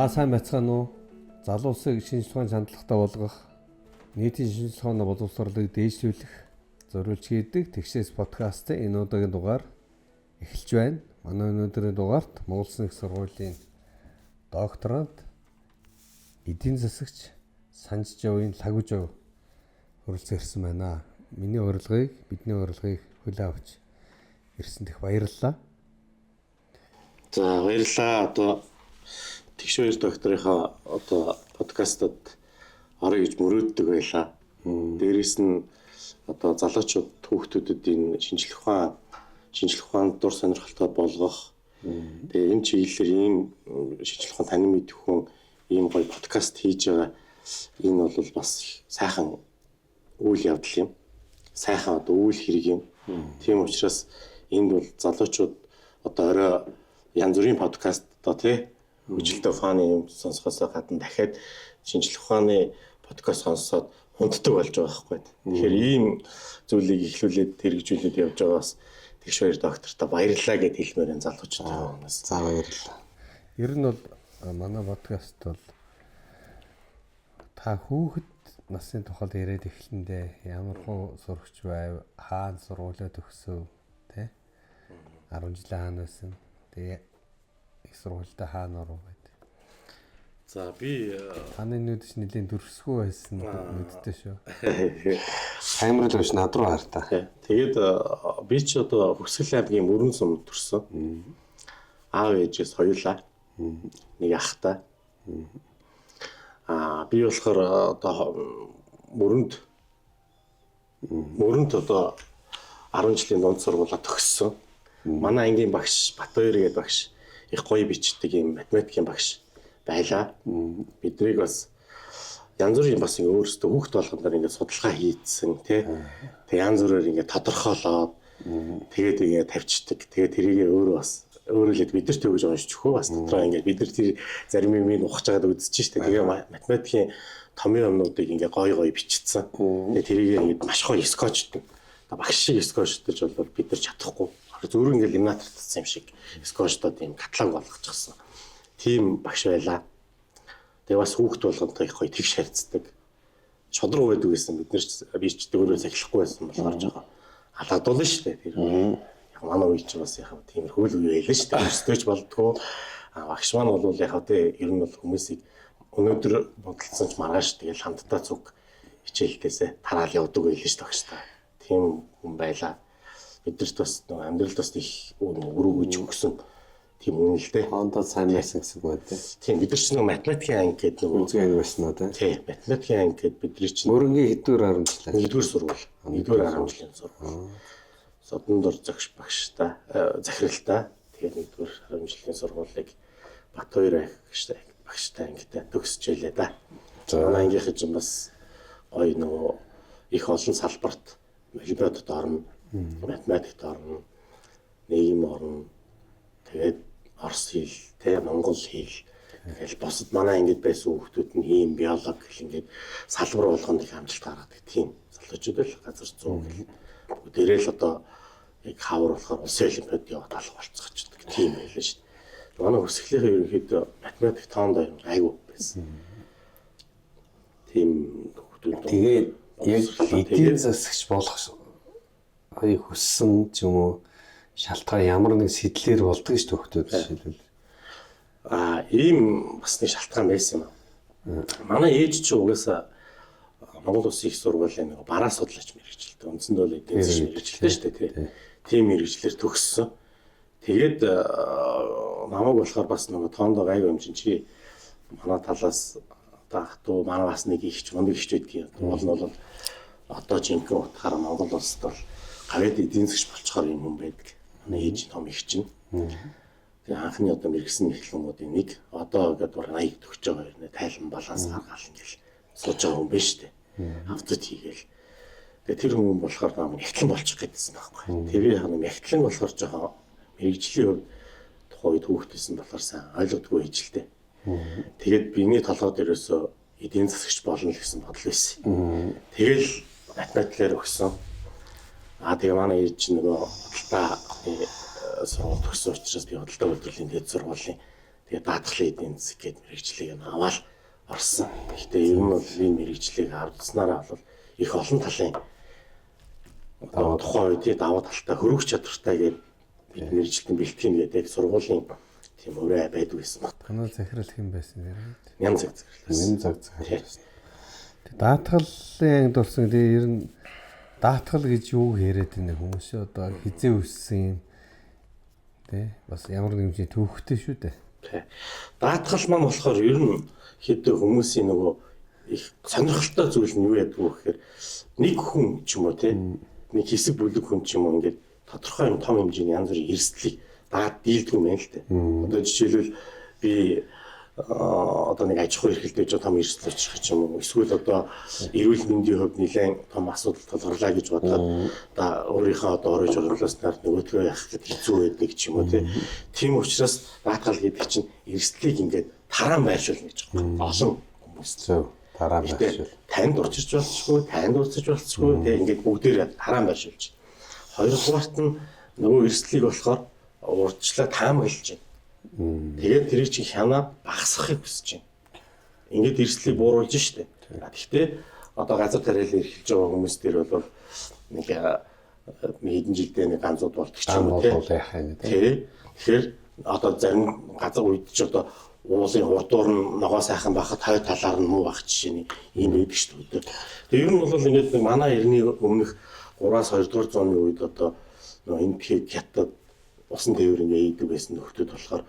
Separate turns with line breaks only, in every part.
Сайн байцгаана уу? Залуусыг шинжилгээний хандлагатай болгох, нийтийн шинжилгээний боловсролыг дээшлүүлэх, зориулж хийдэг Тэгшээс подкастын энэ удаагийн дугаар эхэлж байна. Манай өнөөдрийн дугаарт Монгол Улсын их сургуулийн докторант, эдийн засагч Санжжовын Лагужов хүрэлцэн ирсэн байна. Бидний бидний урилгыг хүлээн авч ирсэн дэх баярлалаа.
За баярлалаа. Одоо Тэгш 2 докторийнхаа одоо подкастад орё гэж мөрөөддөг байлаа. Дээрээс нь одоо залуучууд хүүхдүүдэд энэ шинжлэх ухаанд дур сонирхолтой болгох. Тэгээ энэ чиглэлээр ийм шинжлэх ухаан танин мэдэх хүн ийм гоё подкаст хийж байгаа. Энэ бол бас сайхан үйл явдал юм. Сайхан одоо үйл хэрэг юм. Тийм учраас энд бол залуучууд одоо орой янз бүрийн подкаст одоо тий үжилтэй фаны юм сонсохоос гадна дахиад шинжлэх ухааны подкаст сонсоод хүнддэг болж байгаа байхгүй. Тэгэхээр ийм зүйлийг эхлүүлээд хэрэгжүүлээд явж байгаас Тэгш 2 доктортой баярлалаа гэд хэлмээр энэ залуучууд таанаас.
За баярлалаа. Ер нь бол манай подкаст бол та хүүхэд насны тухайд яриад эхлэндээ ямар хөө сурагч байв, хаана сургуулаа төгсөв, тий 10 жилийн хаана байсан. Тэгээ их сургуультай хаана оров гэдэг.
За би
таны нүдс нэлийн төрсгөө байсан мэдтэй шүү.
Камерал биш над руу хар та.
Тэгээд би ч одоо Хүсгэл аймгийн Мөрөн сум төрсөн. Аав ээжээс хоёулаа. Нэг ахтай. Би болохоор одоо Мөрөнд одоо 10 жилийн дунд сургуулаа төгссөн. Манай ангийн багш Батбаяр гэдэг багш их гоё бичдэг юм математикийн багш байлаа. Биднийг бас янз бүрийн бас ингэ өөрсдөө хүүхд болгоноор ингэ судалгаа хийдсэн тий. Тэг янз бүрээр ингэ тодорхойлоод тэгээд ингэ тавьчихдаг. Тэгээд тэрийг өөрөө л бид нар төгөж уншиж өгөө бас дотроо ингэ бид нар тэр зарим юм ухаж байгаад үзэж штэ. Тэгээ математикийн томьёо юмнуудыг ингэ гоё бичсэн. Тэгээд тэрийг ингэ маш гоё скотчдаг. Багш шиг скотчдож бол бид нар чадахгүй. Зөвөр ингээл лиминатор татсан юм шиг скотчдод ийм каталог болгочихсон. Тийм багш байлаа. Тэгээ бас хүүхд болгонтой их гоё тэгш харьцдаг. Шодруу байдаг гэсэн бид нар би ч өөрөөс эхлэхгүй байсан болохоор жоо алгадуулна шүү дээ. Тэр яг манай үе чинь бас яг тийм хөөл үе байлаа шүү дээ. Өөрсдөөч болдгоо. Багш маань бол яг ер нь бол хүмүүсийг өнөөдөр бодолцсон ч маргааш тэгэл хамтдаа зүг хичээлдээсээ тараал явдаг байлаа шүү дээ багш та. Тийм хүн байлаа. Бидэрт бас амьдралд бас их өрөөгөж өгсөн тийм үнэлтэй.
Хондоо сайн байсан гэсэн үг байна тийм.
Тийм бид нар ч математикийн анги гэдэг
үзэг анги байсан уу
тийм. Математикийн анги гэдэг бидний чинь
Мөрөнгийн хэдвэр 10 жил.
1-р сургууль. 1-р 10 жилийн сургууль. Содондор зогш багштай захиралтай. Тэгээд 1-р 10 жилийн сургуулийг Батбаяр багштай ангитай төгсөжээ да. Манай ангийнхыг чинь бас гоё нөгөө их олон салбарт олимпиадад орно. Математикт орно, нийгэм орно, тэгээд орос хэл, монгол хэл, тэгэл босод манай ангид байсан хүүхдүүд нь ийм биологи гэх ингээд салбар болгонд их амжилт гаргадаг тийм залуучууд л газар 100 гэл. Бүгдээрээ л одоо яг хавар болохоор улсын олимпиад яваад алга болцоочдөг тийм байлаа шүү дээ. Манай Хүсгэлийнхээ ерөнхийдөө математик тоонд айгүй байсан. Тийм хүүхдүүд.
Тэгээд яг эдийн засагч болох хүссэн ч юм уу шалтгаан ямар нэг сэтлэр болдог шүү хөхтүүд жишээлбэл.
Ийм бас нэг шалтгаан байсан юм. Манай ээж ч угаасаа Монгол Улсын их сургуулийн нэг бараа судлаач мэргэжилтэй. Үндсэндээ бол эдийн засгийн мэргэжилтэй шүү дээ тий. Тийм мэргэжлэр төгссөн. Тэгээд намайг болохоор бас нөгөө тоондоо гайгүй юм чинь чи манай талаас одоо хатуу манай бас нэг ихч мундаг ихч байдгийг. Уул нь бол одоо жинхэнэ утгаараа Монгол улсад бол гавьяд эдийн засгч болцохоор юм хүн байдаг. Манай ээж том их чинь. Тэгээ анхны одоо мэрэгсэн эхлэмүүдийн нэг одоо гэдэг бол 80 төгсөж байгаа юм. Тайлан баланс гаргаал ингээл сууж байгаа хүн биш үү? Автод хийгээл. Тэгээ тэр хүн болохоор намайг ихтлэн болчих гэдсэн байхгүй. Тэр яг нэг ихтлэн болохоор жоохон мэрэгжлийн хувьд тухайд хүүхдээсэн болохоор сайн ойлгодгүй хийж л дээ. Тэгээд биний толгойд ерөөсөө эдийн засгч болно гэсэн бодол байсан. Тэгэл математикээр өгсөн. Тэгээ манай ээж нөгөө бодлоо сургууль төгссөн учраас би бодлоо үйлдвэрлэлийн дэд сургуулийн Тэгээ даатгалын эдийн засаг гэдэг мэрэгчлийг нь аваад орсон. Гэхдээ ер нь бол энэ мэрэгчлийг авдснараа бол их олон талын тухайн үед даваа талтай хөрвөх чадвартай гэдэг бид мэрэгчлэн бэлтгэн гэдэг сургуулийн тийм өрөө байдаг гэсэн баг.
Канал захирал хэн байсан нэр?
Ням цаг захирлаас.
Нэн цаг захирлаас.
Даатгалын ангид болсон тэгээ ер нь даатгал гэж юу яриад байна хүмүүс одоо хизээ өссөн юм тий бас ямар нэг юм төвхтэй шүү дээ.
Даатгал маань болохоор ер нь хэдэн хүмүүсийн нөгөө их сонирхолтой зүйл нь юу ядг вэ гэхээр нэг хүн ч юм уу тий нэг хэсэг бүлэг хүн ч юм уу ингээд тодорхой юм том хэмжээний янз бүрийн эрсдлийг даад дийлдэг юм байна л дээ. Одоо жишээлбэл би одоо нэг аж ахуй эрхлэлтэй том эрсдэл очих ч юм уу эсвэл одоо эрүүл мэндийн хувьд нэлээд том асуудал тулгарлаа гэж бодоод одоо өөрийнхөө одоо орой журналаас нар нөгөөдгөө яах гэдэг хэцүү байдаг ч юм уу тийм учраас даатгал гэдэг чинь эрсдлийг ингээд тараан байршуулна гэж байна. Олон хүмүүс
Зөв. Тараан байршуул.
танд учирч болцсогүй, танд уцаж болцсогүй тэгээ ингээд бүгдээр тараан байршуулж. Хоёрдугаарт нь нөгөө эрсдлийг болохоор урдчлаа таамаглаж байна. Тэгээд тэрийг чи хянаа багасгахыг хүсэж байна. Ингээд эрсдлийг бууруулж штэ. Гэхдээ одоо газар тариалан эрхэлж байгаа хүмүүс дээр бол нэг хэдэн жилдээ нэг ганцуд болдог ч юм уу
бол яах юм те.
Тэгэхээр одоо зарим газар үед ч одоо уулын хурдуур нь ногоо сайхан байхад хой талаар нь муу байх жишээний ийм байдаг шүү дээ. Тэгээ ер нь бол ингээд нэг манай эртний өмнөх 3-аас 2 дугаар зууны үед одоо энэ тхийг хятад усан тээвэр ингээд ийдэг байсан нөхдүүд болохоор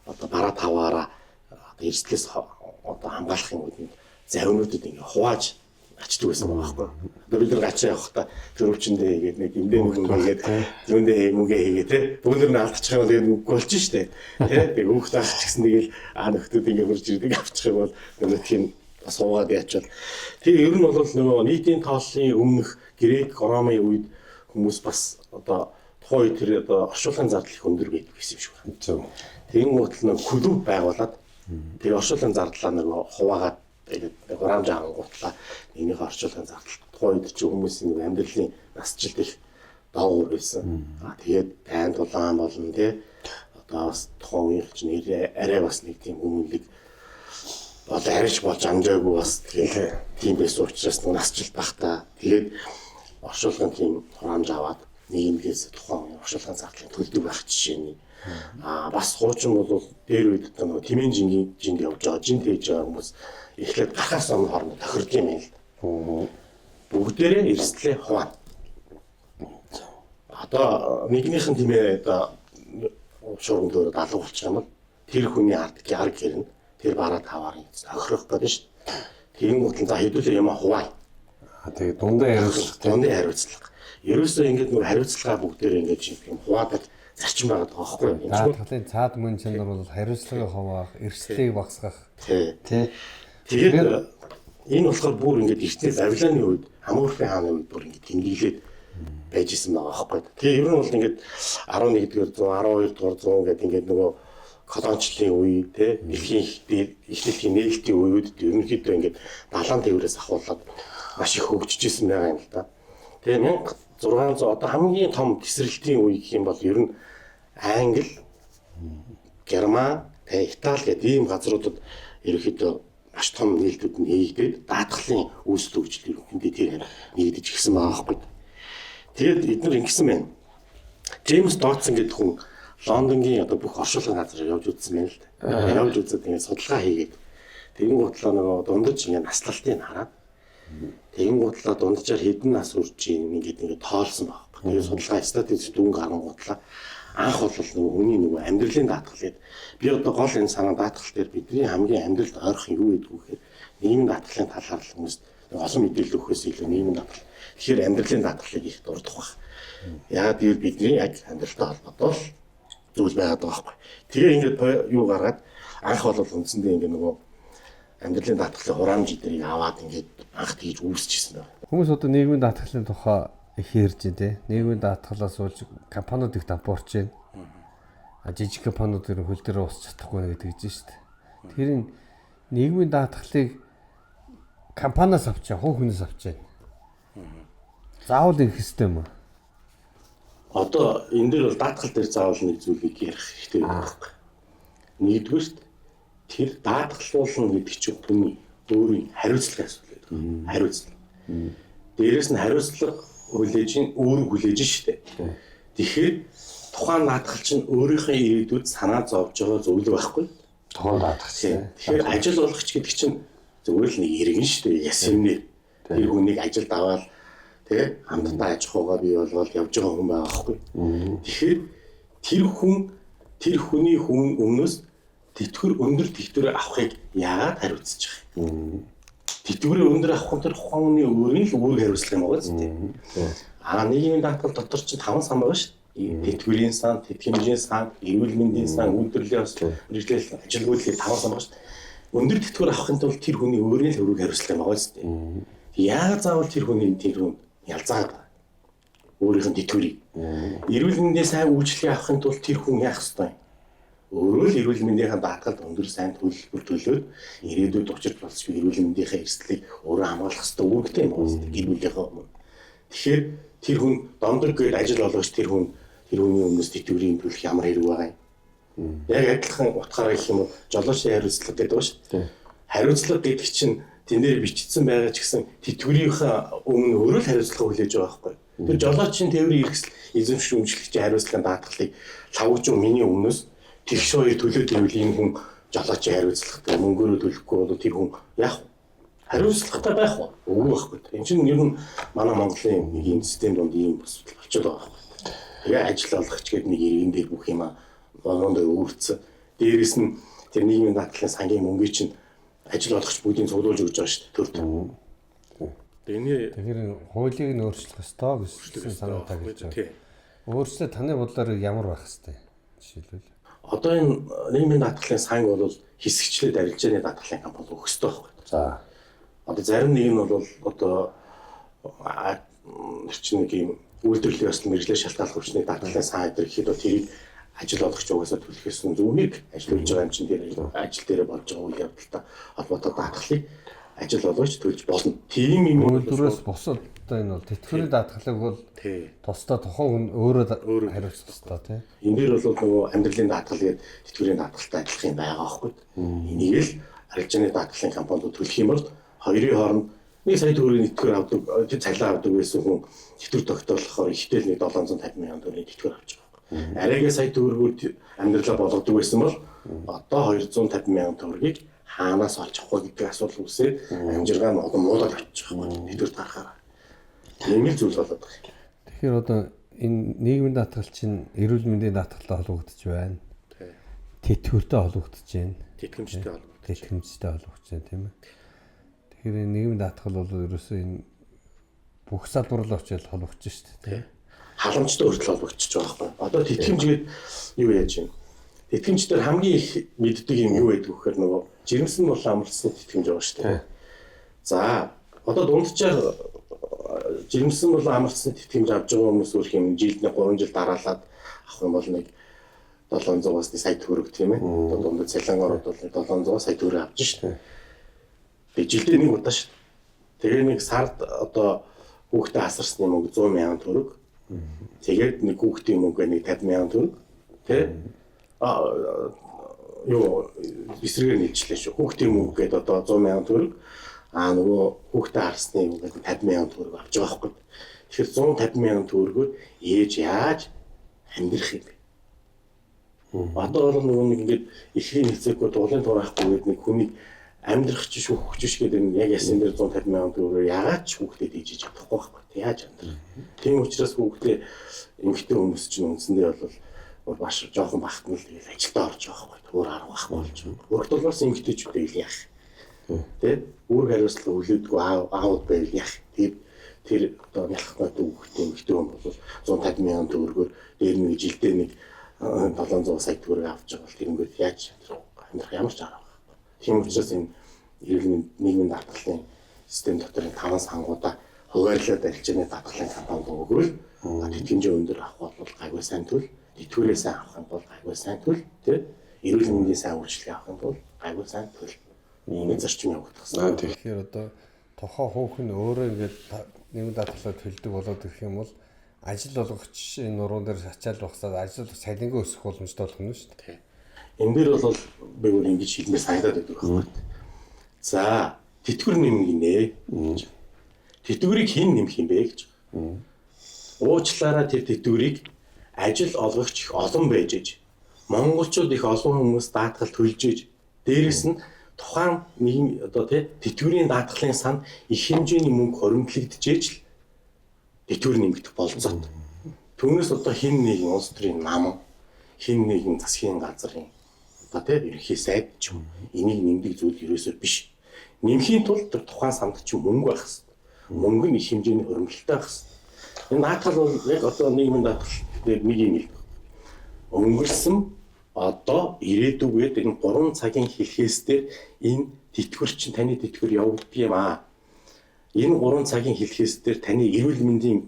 одоо бараа таваараа одоо эрсдлээс одоо хамгаалах юм үед завинуудад ингээд хувааж ачдаг байсан байгаа байхгүй. Одоо бид нар гачаа явахдаа төрөвчөндөө хийгээд нэг эндээ нэг ингээд зүүндээ хийгээ хийгээ те бүгд нь алдчих юм бол тэгээд үгүй болж штэ те тэг хүүхд ах ч гэсэн тэгэл нөхдүүд ингээд хурж ирдэг авчих юм бол нөгөөдхийн бас суугаад яачвал тэгээ ер нь бол нөгөө нийтийн тооллын өмнөх грек ромын үед хүмүүс бас одоо тухайн үед тэр одоо оршуулгын зардал их өндөр байдаг гэсэн юм шиг байна.
Зөв.
Тэгэн гутал нэг клуб байгуулад тэгээ оршуулгын зардлаа нөгөө хуваагаад тэгээд грамж ангуутлаа нэгнийхээ орчуулгын зардал тухайн үед чи хүмүүсийн нэг амьдралын насжилт их доогуур байсан. Тэгээд тайн тулаан болно тий. Одоо бас тухайн үеийн чинь арай бас нэг тийм хүмүүлэг бол арайч болж амжаагүй бас тэгээд тийм байсан учраас насжилт багтаа тэгээд оршуулгын тийм хураамж аваад нийгэмээс тухайн оршуулгын зардлыг төлдөг байх жишээний бас хуучин бол дээр үед одоо нөгөө тэмээн жинг явж байгаа жин тээж байгаа хүмүүс эхлээд гарахаас өмнө хооронд тохирд юм л. Бүгдээрээ эрсдлээ хуваана. Одоо нэгнийх нь тэмээ одоо шуурган дөөрөд алга болчих юм бол тэр хүний ард гэрнэ тэр бараа таваар тохирох гэдэг шүү дээ. Тэгэн гутал за хэдүүлээ юм хуваа.
Тэгээ дундаа хариуцлага.
Ерөөсөө ингээд нөгөө хариуцлагаа бүгдээрээ ингээд юм хуваадаг зарчим байгаа байхгүй юу?
Даатгалын цаад мөн чанар бол хариуцлагыг хуваах, эрсдлийг багасгах.
Тий. Тэгээд энэ болохоор бүр ингээд эртний Вавилоны үед Амурфын хааны үед бүр ингээд тэмдэглээд байж исэн байгаа байхгүй юу? Тэгээ ер нь бол ингээд 11-р зуун, 12-р зуун гэдэг ингээд нөгөө колоничлын үе тий дэлхийн эхлэлийн нээлтийн үеүүд ерөнхийдөө ингээд далайн тээврээс ахуулаад маш их хөгжиж исэн байгаа юм л да. Тэгээ 1600 одоо хамгийн том тесрэлтийн үе гэх юм бол ер нь Англи, Герман, Итали гэдэг ийм газруудад ерөнхийдөө маш том нээлтүүд нэгдээд даатгалын үүсэл хөгжил ерөнхийдөө тэр нэгдэж гисэн байгаа байхгүй. Тэгээд эдгээр ингэсэн байна. Джеймс Додсон гэдэг хүн Лондонгийн одоо бүх оршуулгын газар явж үзсэн байна л да. Явж үзээд ингэ судалгаа хийгээд тэгэн гутлаа нөгөө дундаж ингэ наслалтыг хараад тэгэн гутлаа дунджаар хэдэн нас үрж ийн ингээд тоолсон баг. Тэгээд судалгаа статистик дүн гарan гутлаа анх бол нөгөө хүний нөгөө амьдралын даатгал гэдэг. Би одоо гол энэ санаа даатгал дээр бидний хамгийн амьдралд ойрхон юу гэдэг вэ гэхээр нийгмийн даатгалын талаар л хүмүүст олон мэдээлэл өгөхөөс илүү нийгмийн даатгал. Тэгэхээр амьдралын даатгалыг их дурдах баг. Яагаад гэвэл бидний яг амьдралтай холбоотой зүйл байгаад байгаа байхгүй. Тэгээ ингээд юу гаргаад анх бол үндсэндээ ингээд нөгөө амьдралын даатгалын хураамж эднийг аваад ингээд анх тийж үүсчихсэн байна.
Хүмүүс одоо нийгмийн даатгалын тухай их ярьж байна те. Нийгмийн даатгалаас болж компаниуд их дампуурч байна. Жижиг компаниуд ер нь хөл дээр уусч чадахгүй гэдэг гэж шүү дээ. Тэр нийгмийн даатгалыг компаниас авч байгаа, хувь хүнээс авч байна. Заавал их хэстэй юм уу?
Одоо энэ дээр бол даатгал дээр заавал нэг зүйлийг ярих хэрэгтэй байна. Нэгдүгээрт тэр даатгалуулна гэдэг чинь хүний өөрийн хариуцлагын асуудал гэдэг. Хариуцлага. Дээрээс нь хариуцлага хүлээж ин өөрөг хүлээж штэ. Тэгэхээр тухайн даатгал чинь өөрийнхөө ирээдүйд санаа зовж байгаа зүйл байхгүй.
Тухайн даатгал.
Тэгэхээр ажил олгогч гэдэг чинь зүгээр л нэг иргэн штэ. Ясэмнэр тэр хүнийг ажилд аваад тэгээ хамтдаа аж ахуйгаа бий болгоод явж байгаа хүн байгаа байхгүй. Тэгэхээр тэр хүний өмнөөс тэтгэр өндөр тэтгэр авахыг яагаад хариуцж байгаа юм? Тэтгэврийн өндөр авах тэр ухааны өөрийн л үүрэг хариуцлага юм байгаа зү. Нийгмийн даатгал дотор чинь 5 сан байгаа шүү дээ. Тэтгэврийн сан, тэтгэмжийн сан, эрүүл мэндийн сан, үйлдвэрлэлийн мэргэжил ажилгүйдлийн 5 сан байгаа шүү дээ. Өндөр тэтгэвэр авахын тулд тэр хүний өөрийн л үүрэг хариуцлага юм байгаа зү. Яагаад заавал тэр хүний тэр хүн ялзаад өөрийнх нь тэтгэврийг эрүүл мэндийн сайн үйлчлэгээ авахын тулд тэр хүн яах ёстой юм? Өөрөө л эрүүл мэндийн даатгалд өндөр сайн төлбөр төлөөд ирээдүйд учирч болцгүй эрүүл мэндийн эрсдлийг өөрөө хамгаалах хэрэгтэй үүрэгтэй юм байна. Гэр бүлийнхээ өмнө. Тэгэхээр тэр хүн домдог гээд ажил олгож тэр хүний өмнөөс тэтгэврийн төлөх ямар хэрэг байгаа юм. Яг адилхан утгаараа гэх юм бол жолоочны хариуцлага гэдэг ба шүү дээ. Хариуцлага гэдэг чинь тэн дээр бичигдсэн байгаа ч гэсэн тэтгэврийнхээ өмнө өөрөө л хариуцлага хүлээж байгаа байхгүй. Тэр жолоочийн тээврийн эрхсэл эзэмших өмчлөгчийн хариуцлагын даатгалыг лавгжуу миний өмнөөс тэгш хоёр төлөөд ивэл энэ хүн жолоочийн хариуцлагатай мөнгөөрөө төлөхгүй бол тэр хүн яах вэ? Хариуцлагатай байх уу? Үгүй байхгүй. Энэ чинь ер нь манай Монголын нэг юм систем донд ийм бас болчиход байгаа байхгүй. Тэгээ ажил олгогч гэдэг нэг иргэн дээр бүх юм онондоо өөрцөн. Дээрээс нь тэр нийгмийн даатгалын сангийн мөнгөийг чинь ажил олгогч бүгдийг цуглуулж өгч байгаа шүү дээ. Төрд.
Тэгэхээр хуулийг нь өөрчлөх ёстой гэсэн санаа тавьж байгаа. Өөрөөсөө таны бодлоор ямар байх хэвтэй? Жишээлбэл
одоо энэ нийгмийн даатгалын санг бол хэсэгчлээд арилжааны даатгалын компани өгөхтэй байхгүй.
За.
Одоо зарим нэг нь бол одоо чинь нэг юм үйлдвэрлэлийн ёслол мэргэжлийн шалтгааллах хүчний даатгалын сан гэдэг ихэд бол тэрийг ажил олгогч угаасаа төлөх ёсны зүгийг ажиллаж байгаа юм чинь дээр ажил дээр болж байгаа үйл явдалтай холбоотой даатгалыг ажил олгогч төлж болно. Тийм юм
үйлдвэрээс бусад одоо энэ бол тэтгэврийн даатгалыг бол тусдаа тухайн хүн өөрөө хариуцах ёстой тийм.
Энэ дээр бол нөгөө амьдралын даатгал гэдэг тэтгэврийн даатгалтай адилхан юм байгаа байхгүй. Энийг л арилжааны даатгалын компаниуд төлөх юм бол хоёрын хооронд 1 сая төгрөгийн тэтгэвэр авдаг, цалин авдаг байсан хүн тэтгэвэр тогтоолохоор ихтэй л нэг 750 мянган төгрөгийн тэтгэвэр авч байгаа. Арайгаа сая төгрөгөөр амьдралаа болгодог байсан бол одоо 250 мянган төгрөгийг хаанаас олж авах вэ гэдэг асуудал үүсээд амжиргаа нь олон муудад очиж байгаа юм. Тэтгэвэр гаргахаараа. Тийм л зүйл болоод байгаа.
Тэгэхээр одоо энэ нийгмийн даатгал чинь эрүүл мэндийн даатгалтай холбогдож байна. Тэтгэвртэй холбогдож байна. Тэтгэмжтэй холбогдож байна тийм ээ. Тэгэхээр энэ нийгмийн даатгал бол ерөөсөө энэ бүх салбарлал очиж холбогдож шүү дээ.
Халамжтай хүртэл холбогдож байгаа байхгүй. Одоо тэтгэмж гээд юу яаж юм? Тэтгэмжтэр хамгийн их мэддэг юм юу байдаг вэхээр нөгөө жирэмсэн болон амралтсны тэтгэмж байгаа шүү дээ. За одоо дунджаар жирэмсэн болон амралтсны тэтгэмж авч байгаа хүмүүс өөрх юм жилд нэг 3 жил дараалаад авах юм бол нэг 700-аас 1 сая төгрөг тийм ээ. Одоо дундад цалингород бол 700 сая төгрөг авч шүү дээ. Тэгээ жилдээ нэг удаа шүү дээ. Тэгээ нэг сард одоо хүүхдээ асарсны мөнгө 100 мянган төгрөг. Тэгээд нэг хүүхдийн мөнгө нэг 50 мянган төгрөг. Тэ? Юу эсрэгээр нийлжлээ шүү. Хүүхдийн мөнгө гэдэг одоо 100 мянган төгрөг. Нөгөө хүүхдээ харсны мөнгө гэдэг 50 мянган төгрөг авч байгаа байхгүй. Тэгэхээр 150 мянган төгрөгөөр ээж яаж амьдрах юм бэ? Одоо бол нөгөө нэг ингэж ихийн хэцээгүй дуулын тур авахгүй гэдэг нэг хүний амьдрах ч шүүх ч гэдэг нь яг ясан дээр 150 мянган төгрөгөөр яагаад ч хүүхдэд ээжиж чадахгүй байхгүй. Яаж амьдрах? Тийм учраас хүүхдээ эмэгтэй хүмүүс чинь үндсэндээ бол баш жоохон багтнал тэгэл ажилдаа орж байгаа байхгүй. Өөр арга байхгүй болж байна. Өөрөлд болоос эмэгтэйчүүдээ ил яах. Тэ? Үүрэг хариуцлага хүлээдгүй аауд байвал яах. Тэр одоо ялахгүйд хүүхдээ эмэгтэй хүн бол 150 мянган төгрөгөөр дээр нэг жилдээ нэг 700 сая төгрөг авч байгаа бол тэрнгээр яаж амьдрах ямар ч арга байхгүй. Тийм учраас энэ эрүүл нийгмийн даатгалын систем дотор 5 сангуудаа хуваарлаад арилжааны даатгалын компанид өгөөл тэтгэмжээ өндөр авах бол гайгүй сайн төл, тэтгэврээ сайн авах бол гайгүй сайн төл, тэ эрүүл мэндийн сайн үйлчлэгээ авах бол гайгүй сайн төл. Ийм зарчим явагдсан.
Тэгэхээр одоо тухайн хүүхэн өөрөө ингээд нийгмийн даатгалаа төлдөг болоод ирэх юм бол ажил олгогч нуруунд дээр ачаал багсаад ажил цалингаа өсөх боломжтой болох нь шүү дээ.
энэ дээр бол би өөр ингэж хэлмээр санагдаад байдаг байхгүй. За тэтгэвэр нэмгинэ. Тэтгэврийг хэн нэмэх юм бэ гэж. Уучлаарай тэр тэтгэврийг ажил олгогч их олон байж ээж. Монголчууд их олон хүмүүс даатгал төлж ээж. Дээрээс нь тухайн нийгэм одоо тэтгэврийн даатгалын санд их хэмжээний мөнгө хоримтлагдчихэж л тэтгэвэр нэмэгдэх болцоод. Түүнээс одоо хэн нэгэн улс төрийн нам, хэн нэгэн засгийн газрын одоо ерөнхий сайд ч юм энийг нэмдэг зүйл ерөөсөө биш. Нэмхийн тулд тэр тухайн санд ч мөнгө байх хэрэгтэй. Мөнгө нь их хэмжээний хоримтлалтай байх хэрэгтэй. Энэ даатгал бол яг одоо нийгмийн даатгал дээр нэг юм хэлдэг. Өнгөрсөн одоо ирээдүгээд энэ 3 цагийн хэлхээс дээр энэ тэтгэвэр чинь таны тэтгэвэр явагддаг юм аа. Энэ 3 цагийн хэлхээс дээр таны эрүүл мэндийн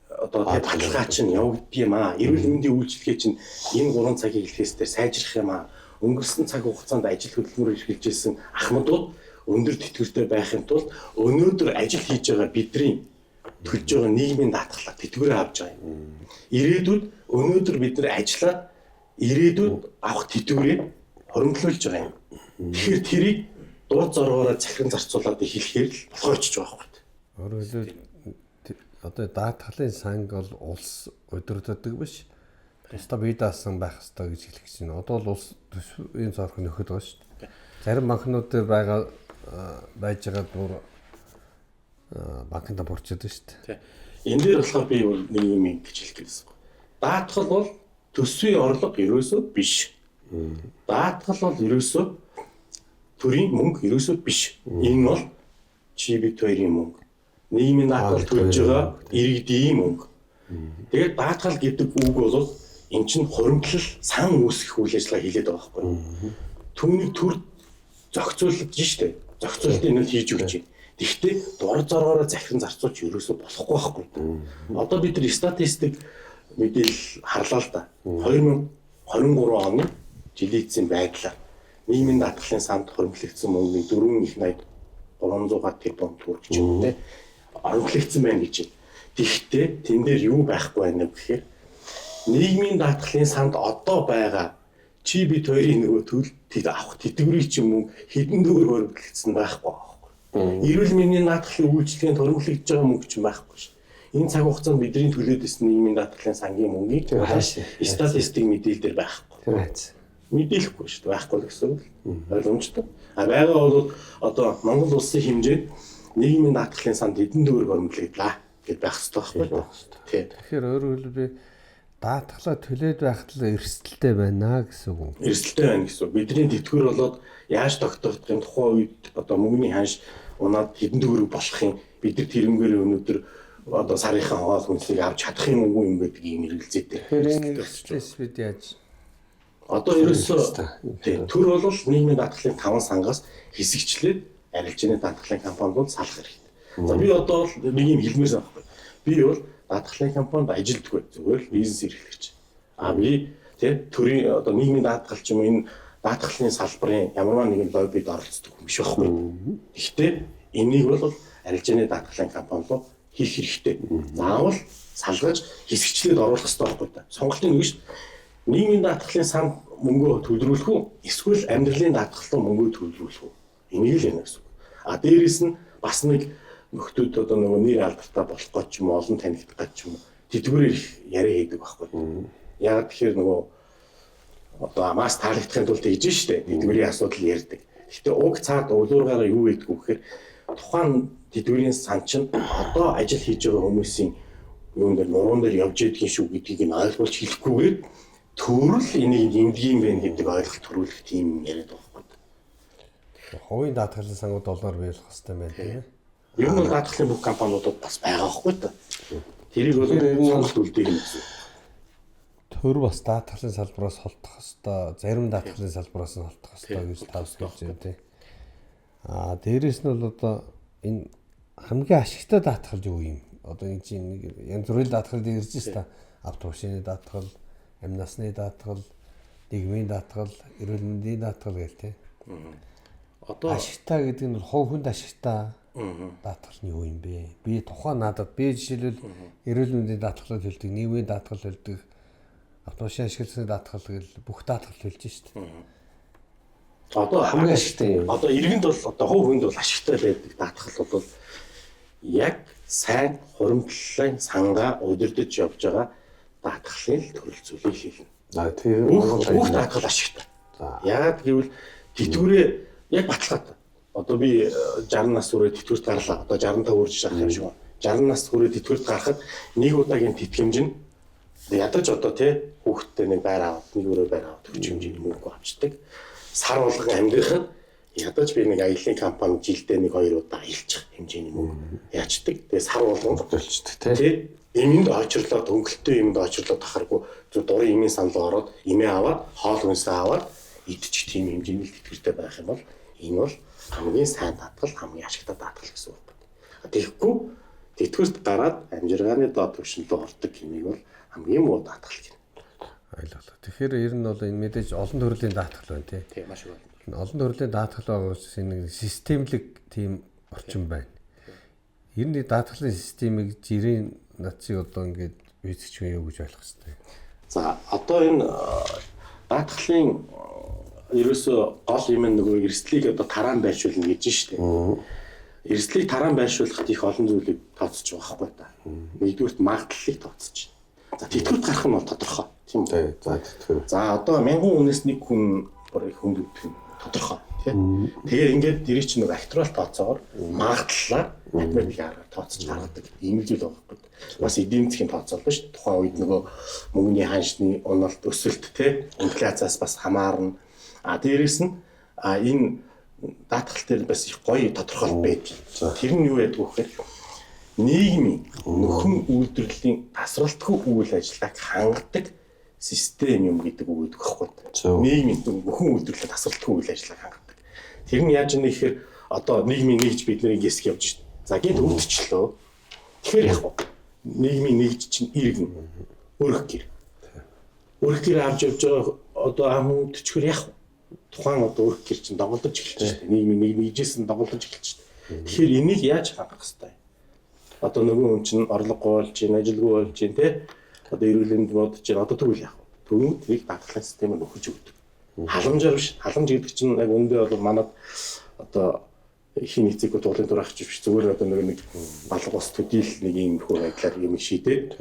одоо баталгаа чинь явагддаг юм аа. Эрүүл мэндийн үйлчилгээ чинь энэ 3 цагийн хэлхээс дээр сайжрах юм аа. Өнгөрсөн цаг хугацаанд ажил хөдөлмөр эрхэлжсэн ахмадууд өндөр тэтгэвртэй байхын тулд өнөөдөр ажил хийж байгаа бидний төлж байгаа нийгмийн даатгалаар тэтгэврээ авч байгаа юм. Ирээдүйд өнөөдөр бид нар ажиллаад ирээдүйд авах тэтгэврийг хоримтлуулж байгаа юм. Тэгэхээр тэрийг дууд зоргоороо захиран зарцуулаад хэлэхээр л болохоочж байгаа байхгүй.
Өөрөөр хэлбэл одоо даатгалын санг бол улс өдөртөдөг биш. Тусдаа бие даасан байх хэрэгтэй гэж хэлэх чинь. Одоо бол улс төсвийн зорх нөхөд байгаа шүү дээ. Зарим банкнууд дээр байгаа байж байгаа дур банкнд борчод шүү дээ.
Энэ дээр болохоор би нэг юм гэж хэлэх гэсэн. Даатгал бол төсвийн орлого ерөөсөө биш. Даатгал бол ерөөсөө төрийн мөнгө ерөөсөө биш. Энэ бол чи бид хоёрын мөнгө. Нийгмийн даатгал төлж байгаа иргэдийн мөнгө. Тэгээд даатгал гэдэг үг бол эн чинь хуримтлал сан үүсгэх үйл ажиллагаа хийлээд байгаа байхгүй. Түүнийг төр зохицуулж штэ. Зохицуултыг нь хийж өгч байна. Тэгэхдээ дур зоргоороо захиран зарцуулж ерөөсөө болохгүй байхгүй. Одоо бид нар статистик мэдээлэл харлаа л да. 2023 оны жилийн эцсийн байдлаар нийгмийн даатгалын санд хоримтлагдсан мөнгөний 4.8 тэрбум төгрөг ч юм уу те хоримтлагдсан байна гэж байна. Тэгэхдээ тэн дээр юу байхгүй байна вэ гэхээр нийгмийн даатгалын санд одоо байгаа чи бид хоёрын нөгөө төлөлтийг авах тэтгэврийг ч юм уу хэдэн төгрөг хоримтлагдсан байхгүй байхгүй. Эрүүл мэндийн даатгалын үйлчилгээнд хоримтлагдж байгаа мөнгө ч байхгүй шүү. Энэ цаг хугацаанд бидний төлөөд ирсэн нийгмийн даатгалын сангийн мөнгийг статистик мэдээлэл дээр байхгүй.
Тэр айц.
Мэдээлэхгүй шүү дээ. Байхгүй гэсэн үг. Ойлгомжтой. А байгаа бол одоо Монгол улсын хэмжээнд нийгмийн даатгалын санд хэдэн төгрөг хоримтлагдлаа гэж байх хэрэгтэй байхгүй. Тийм.
Тэгэхээр өөрөөр хэлбэл даатгалаа төлөөд байхад л эрсдэлтэй байна гэсэн үг.
Эрсдэлтэй байна гэсэн үг. Бидний тэтгэвэр болоод яаж тогтохдох юм тухайн үед одоо мөнгөний ханш унаад хэдэн төгрөг болох юм бид нар тэрнгээр өнөөдөр одоо сарынхаа хоол хүнсийг авч чадах юм уу юм гэдэг ийм хэрэгэлзээтэй.
Тэгэхээр энэ эрсдлээс бид яаж
одоо ерөөсөө төр бол нийгмийн даатгалын 5 сангаас хэсэгчлээд арилжааны даатгалын компаниуд салах хэрэгтэй. За би одоо нэг юм хэлмээрсэн байхгүй. Би бол даатгалын компанид ажилддаг зүгээр л бизнес эрхлэгч. А би төрийн одоо нийгмийн даатгал ч юм уу энэ даатгалын салбарын ямарваа нэгэн лоббид оролцдог юм биш байхгүй. Гэхдээ энийг бол арилжааны даатгалын компаниуд хийх хэрэгтэй. Заавал салгаж хэсэгчлээд оруулах хэрэгтэй байхгүй та. Сонголтын нэг шүү. Нийгмийн даатгалын санд мөнгөө төлрүүлэх үү? Эсвэл амьдралын даатгалын мөнгөө төлрүүлэх үү? Энийг л яана гэсэн үг. А дээрэс нь бас нэг нөхдүүд одоо нөгөө нэр алдартай болох гэж ч юм уу олон танигдах гэж ч юм уу тэтгэврээр их яриа хийдэг байхгүй. Яг тэгэхээр нөгөө одоо амаас таалагдахын тулд хийж штэ тэтгэврийн асуудал ярьдаг. Гэхдээ уг цаад улуургаараа юу гэдэг вэ гэхээр тухайн тэтгэврийн сан чинь одоо ажил хийж байгаа хүмүүсийн юун дээр нуруунд дээр явж байдгийн шүү гэдгийг нь ойлгуулж хэлэхгүйгээр төрөл энийг нэмдгийм байх гэдэг ойлголт төрүүлэх тийм яриад байгаа байхгүй.
Хувийн даатгалын сангууд доллар биелэх хэрэгтэй байна тийм ээ.
Ер нь даатгалын бүх компаниудад бас байгаа байхгүй та. Тэрийг бол сонголт үлдээх юм гэсэн.
Төр бас даатгалын салбараас холдох хэвээр, зарим даатгалын салбараас нь холдох хэвээр гэж тавьж байна тийм. Аа дээрэс нь бол одоо энэ хамгийн ашигтай даатгал юу юм? Одоо энэ чинь янз бүрийн даатгал ирж байна. Автобусны даатгал, амь насны даатгал, нийгмийн даатгал, эрүүл мэндийн даатгал гэх тийм. Одоо ашигтай гэдэг нь хувь хүнд ашигтай даатгал нь юу юм бэ? Би тухайн надад би жишээлбэл эрүүл мэндийн даатгалыг хэлдэг, нийгмийн даатгал хэлдэг, автобусны ашиглалтын даатгал гэл бүх даатгал хэлж шүү дээ.
Одоо
хамгийн ашигтай юм.
Одоо иргэнд бол одоо хувь хүнд бол ашигтай байдаг даатгал бол яг сайн хуримтлалын сангаа удирдах явж байгаа даатгалын төрөл зүйлийг хэлнэ.
За тийм
Бүх даатгал ашигтай. Яагаад гэвэл тэтгэврээ яг баталгаатай. Одоо би 60 нас хүрээд тэтгэврт гарлаа. Одоо 65 хүрч байгаа юм шиг байна. 60 нас хүрээд тэтгэврт гарахад нэг удаагийн тэтгэмж нь ядаж одоо тий хүүхдтэй нэг байр аваад нэг өрөө байр аваад өгч хэмжээний мөнгө авчдаг. Сар болгон амьдрахад ядаж би нэг аяллаа компани жилдээ нэг 2 удаа аялчих хэмжээний мөнгө яачдаг. Тэгээ сар болгон
болчдөг тий.
Тий эмэнд очирлоо хөнгөлтөө эмэнд очирлоо тахаргүй зөв дурын эмийн санал ороод эмээ аваад хоол хүнсээ аваад идчих тийм хэмжээний тэтгэвртэй байх юм бол энэ бол хамгийн сайн даатгал хамгийн ашигтай даатгал гэсэн үг байна. Тэгэхгүй тэтгэврт гараад амжиргааны доод түвшинлөө ордог хэмээг бол хамгийн муу даатгал гэнэ.
Ойлголоо. Тэгэхээр ер нь бол энэ мэдээж олон төрлийн даатгал байна тий.
Тийм маш их байна.
Олон төрлийн даатгал байгаа учраас энэ системлэг тийм орчин байна. Ер нь даатгалын системийг жирийн наци одоо ингээд үүсгэж байгаа юу гэж ойлгох хэрэгтэй.
За одоо энэ даатгалын ерөөсөө гол юм нөгөө эрсдлийг одоо тараан байршуулна гэж штэ. Эрсдлийг тараан байршуулахад их олон зүйлийг тооцож байгаа байхгүй та. Нэгдүгürt магадлалыг тооцож байна. За тэтгэврт гарах нь бол тодорхой. Тийм үү?
За тэтгэв.
За одоо 1000 хүнээс нэг хүн бүр их хүнд өвдөх нь тодорхой. Тийм. Тэгээ ингээд дэрий чинь нөгөө актуал тооцоогоор магадлалаар математикаар тооцож гаргадаг. Ийм л зүйл байгаа байхгүй. Бас эдийн засгийн тооцоол ба ш. Тухайн үед нөгөө мөнгөний ханшны уналт өсөлт те инфляциас бас хамаарна. Дээрээс нь энэ даатгал дээр бас их гоё тодорхойлт байдаг. Тэр нь юу байдаг вэ гэхээр нийгмийн нөхөн үйлдвэрлэлийн тасралтгүй үйл ажиллагааг хангадаг систем юм гэдэг үг гэдэг байхгүй. Нийгмийн нөхөн үйлдвэрлэлийн тасралтгүй үйл ажиллагааг хангадаг. Тэр нь яаж нэг ихээр одоо нийгмийн нэгж бидний гиск явж шít. За гээд өвдчлөө. Тэгэхээр яг нийгмийн нэгж чинь иргэн өрх гэр. Өрх гэр авч явж байгаа одоо ам өвдчихөр яг тухайн одоо өрх гэр чинь доголдож эхэлж шít. Нийгмийн нэгжээс нь доголдож эхэлж шít. Тэгэхээр энийг яаж хангах хэвтэй? Одоо нөгөө хүн чинь орлогогүй болж байна, ажилгүй болж байна те. Одоо эрүүл мэнд бодож байна. Одоо тэгвэл яах вэ? Тэгвэл тэрийг даатгалын системээр өгч өгдөг. Халамжаар биш. Халамж гэдэг чинь яг үндэ бол манад одоо ихийн эцэг туулын дурах биш. Зүгээр одоо нэг балга ус төдийл нэг юм хөө байдлаар юм шийдээд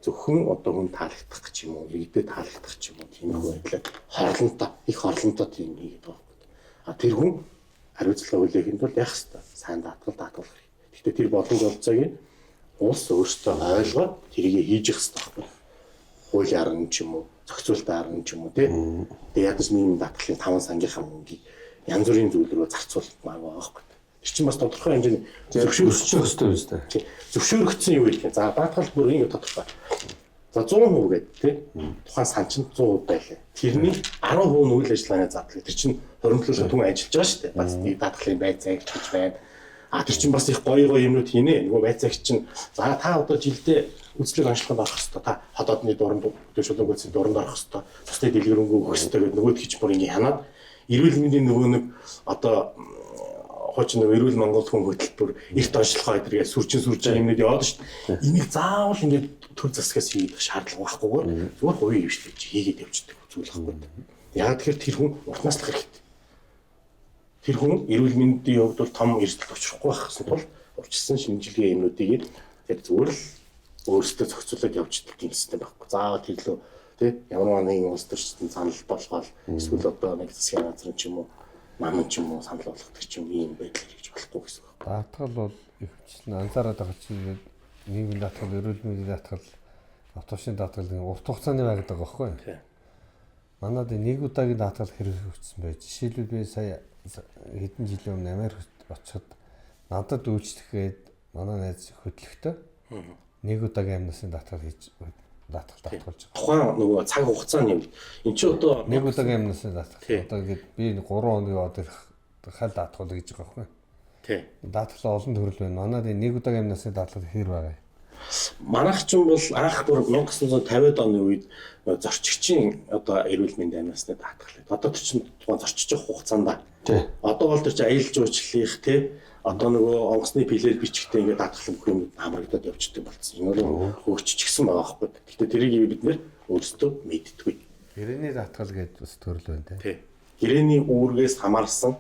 зөвхөн одоо хүн таалагдах гэж юм уу, иргэдэд таалагдах гэж юм уу тийм хөө байдлаар хорлонтой, их хорлонтой тийм хийгээд байгаа. Тэр хүн хариуцлага хүлээхэд бол яах ёстой? Сайн даатгал хэрэг. Гэхдээ тэр боломж олцоог нь улс өөрсдөө ойлгоод тэрийг хийж явах хэрэгтэй байхгүй. Хуулийн арга ч юм уу, зохицуулалтын арга ч юм уу тий. Тэгээ ядаж нийгмийн даатгалын 5 сангийнхаа мөнгийг янз бүрийн зүйл рүү зарцуулах байгаа байхгүй. Тэр чинь бас тодорхой хэмжээний зөвшөөрөгдсөн
өстэй өстэй.
Зөвшөөрөгдсөн юу гэх юм. За даатгал бүр ингэ тодорхой. За 100% гэдэг тий. Тухайн сан чинь 100% байлаа. Тэрний 10% нь үйл ажиллагааны зардал. Тэр чинь хоримтлуулсан түн ажиллаж байгаа шүү дээ. Бас даатгалын байцаа гэж байна. Тэр чинь бас их гоё юмнууд хийнэ. Нөгөө байцаагч чинь за та одоо жилдээ үзлэг онцлогонд орох хэрэгтэй. Та хотоодны дуранд төлөвшөлөн гүйцэд дуранд орох хэрэгтэй. Цусны дэлгэрэнгүй өгөх хэрэгтэй гэдэг нөгөөд хийж бүр ингэ хянаад эрүүл мэндийн нөгөө нэг одоо хооч нэг эрүүл Монгол хүн хөтөлбөр эрт онцлогоо эдэргээ сүрчин юмнууд яваад шүү дээ. Энийг заавал ингэ төр засгаас хийх шаардлага байхгүйгээр зүгээр хувийн хвшлэж хийгээд явждаг зүйл байхгүй. Яг тэгэхээр тэр хүн уртнаас л хэрэгтэй. Тэр хүн эрүүл мэндийн хувьд бол том эрсдэл учрахгүй байхсан тул урьдчилсан шинжилгээ юмнуудыг тэр зүгээр л өөрсдөө зохицуулаад явждаг юм систем байхгүй. Заавал тэрлөө тий ямар нэгэн улс төрчдөн санал болгоод эсвэл одоо нэг засгийн газар ч юм уу маман ч юм уу санал болгодог ч юм ийм байдлаар хийж болохгүй гэсэн үг.
Даатгал бол ихвчлэн анзаараад байгаа чинь нийгмийн даатгал, эрүүл мэндийн даатгал, автобусны даатгал гэх урт хугацааны байгаад байгаа байхгүй юу?
Тий.
Манайд нэг удаагийн даатгал хэрэгжүүлсэн байж. Жишээлбэл би сая хэдэн жилийн өмнө Америкт очиход надад үйлчлэхэд манай найз хөтлөхтөө нэг удаагийн амнасны даатгал хийж даатгал татгалж байгаа.
Тухайн нөгөө цаг хугацааны юм. Энд чи одоо
нэг удаагийн амнасны даатгал. Одоо ингээд би 3 хоногийн одох хал даатгал гэж байгаа байхгүй.
Тий.
Даатгал олон төрөл байна. Манайд нэг удаагийн амнасны даатгал хэр байгаа юм?
Манайх ч бол анх бүр 1950-ад оны үед зорчигчийн одоо эрүүл мэндийн амнасны даатгал. Одоо тэр чинь тухайн зорчиж хугацаанд.
Тий.
Одоо бол тэр чинь аялал жуулчлалынх тий одоо нөгөө онгоцны пилээр бичгтээ ингээд даатгал бүх юм хамрагдаад явчихдаг болсон. Энэ бол хөгжчихсэн байгаа байхгүй. Гэхдээ тэрийг бид нэр өөрсдөө мэддэггүй.
Гэрээний даатгал гэдэг бас төрөл байна тий.
гэрээний үүргээс хамаарсан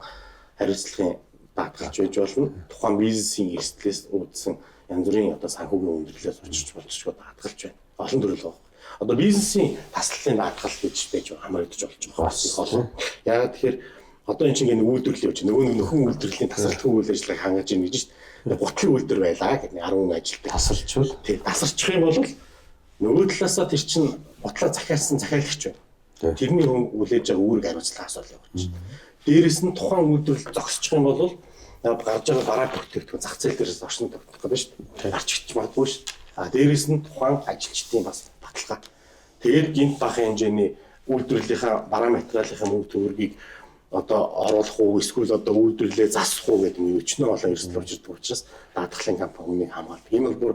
хариуцлагын даатгалж байж болно. Тухайн бизнесийн эрсдлээс үүдсэн янз бүрийн одоо санхүүгийн өндөрлөөс очиж болчихгоо даатгалж байна. Олон төрөл байна. Одоо бизнесийн таслалын даатгал гэж байж хамаарч болж байгаа. Яагаад тэгэхээр одоо энэ чинь үйлдвэрлэл явж нөгөө нөхөн үйлдвэрлэлийн тасралтгүй үйл ажиллагааг хангаж ийн гэж шүү дээ. Гутлын үйлдвэр байлаа гэдэг 10 хүн ажилтдаг тасарчвал тий тасарчих юм бол нөгөө талаасаа тэр чинь гутлаа захиалсан захиалагч байна. Тэрний хүлээж байгаа үүрэг хариуцлага асуул явууч. Дээрээс нь тухайн үйлдвэрлэл зогсчих юм бол гарч байгаа бараа бүтээгдэхүүн зах зээл дээрээс оршин тогтох гэдэг шүү дээ. Гарч ич магадгүй шүү. Дээрээс нь тухайн ажилчдын бас баталгаа. Тэгээд гинт бах хэмжээний үйлдвэрлэлийнхаа бараа материалынхаа мөнгө төгрөгийг одоо оруулах уу эсвэл одоо үйлдвэрлэлээ засах уу гэдэг нь өчнөө олон эрсдэл болж ирдэг учраас даатгалын компанийг хамгаалдаг. Энэ бол бүр